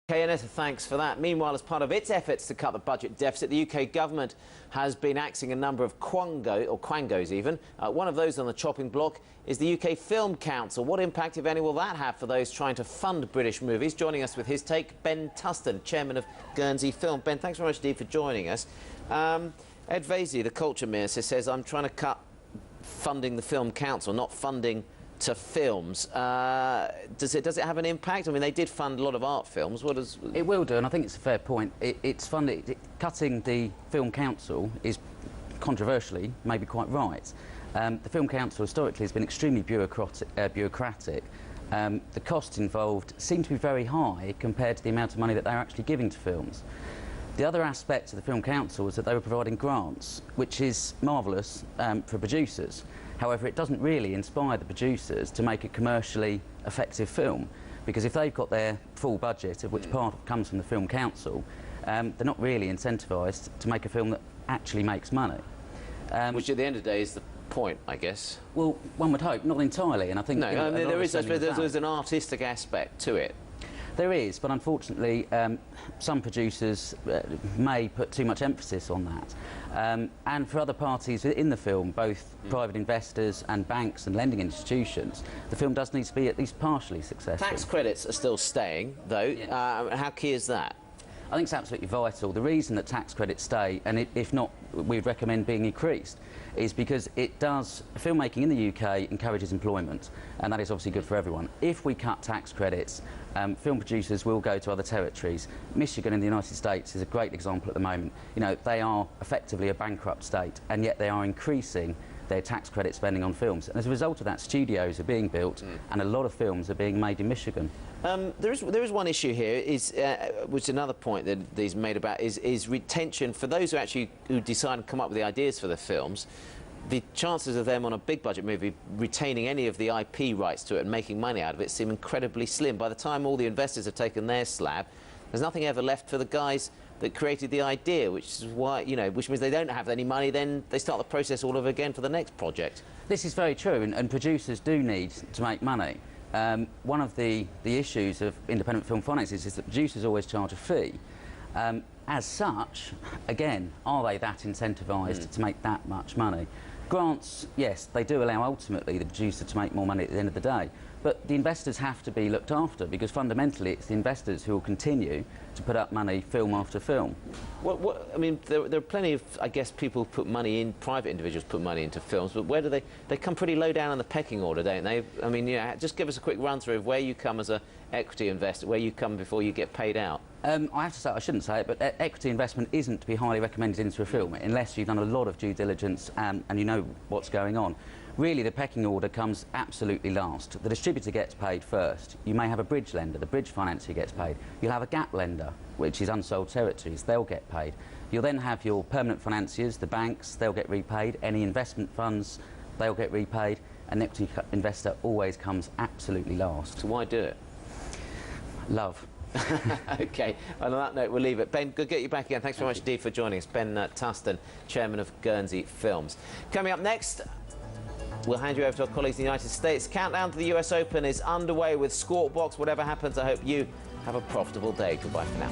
KNS, thanks for that. Meanwhile, as part of its efforts to cut the budget deficit, the UK government has been axing a number of quangos even. One of those on the chopping block is the UK Film Council. What impact, if any, will that have for those trying to fund British movies? Joining us with his take, Ben Tustin, chairman of Guernsey Film. Ben, thanks very much indeed for joining us. Ed Vaizey, the culture minister, says, I'm trying to cut funding the Film Council, not funding to films. Does it have an impact? I mean, they did fund a lot of art films. What does... It will do, and I think it's a fair point. Cutting the Film Council is controversially maybe quite right. The Film Council historically has been extremely bureaucratic. The costs involved seem to be very high compared to the amount of money that they're actually giving to films. The other aspect of the Film Council is that they were providing grants, which is marvellous for producers. However, it doesn't really inspire the producers to make a commercially effective film, because if they've got their full budget, of which part comes from the Film Council, they're not really incentivised to make a film that actually makes money. Which at the end of the day is the point, I guess. Well, one would hope, not entirely, and I think... No, I mean, there's an artistic aspect to it. There is, but unfortunately some producers may put too much emphasis on that. And for other parties in the film, both private investors and banks and lending institutions, the film does need to be at least partially successful. Tax credits are still staying, though. Yes. How key is that? I think it's absolutely vital. The reason that tax credits stay, and if not, we'd recommend being increased, is because it does, filmmaking in the UK encourages employment, and that is obviously good for everyone. If we cut tax credits, film producers will go to other territories. Michigan in the United States is a great example at the moment. You know, they are effectively a bankrupt state, and yet they are increasing their tax credit spending on films. And as a result of that, studios are being built, and a lot of films are being made in Michigan. There is one issue here, which is another point that he's made about, is retention for those who decide to come up with the ideas for the films. The chances of them on a big budget movie retaining any of the IP rights to it and making money out of it seem incredibly slim. By the time all the investors have taken their slab, there's nothing ever left for the guys that created the idea, which is why, you know, which means they don't have any money, then they start the process all over again for the next project. This is very true, and producers do need to make money. One of the issues of independent film finances is that producers always charge a fee. As such, again, are they that incentivised to make that much money? Grants, yes, they do allow ultimately the producer to make more money at the end of the day, but the investors have to be looked after, because fundamentally it's the investors who will continue to put up money film after film. I mean, there are plenty of, I guess, people who put money in, private individuals put money into films, but where do they come pretty low down on the pecking order, don't they? I mean, you know, just give us a quick run through of where you come as a equity investor, where you come before you get paid out. I have to say, I shouldn't say it, but equity investment isn't to be highly recommended into a film unless you've done a lot of due diligence and you know what's going on. Really, the pecking order comes absolutely last. The distributor gets paid first. You may have a bridge lender, the bridge financier gets paid. You'll have a gap lender, which is unsold territories, they'll get paid. You'll then have your permanent financiers, the banks, they'll get repaid. Any investment funds, they'll get repaid. An equity investor always comes absolutely last. So why do it? Love. OK, and on that note, we'll leave it. Ben, good to get you back again. Thanks very much indeed for joining us. Ben Tustin, chairman of Guernsey Films. Coming up next, we'll hand you over to our colleagues in the United States. Countdown to the US Open is underway with Squawk Box. Whatever happens, I hope you have a profitable day. Goodbye for now.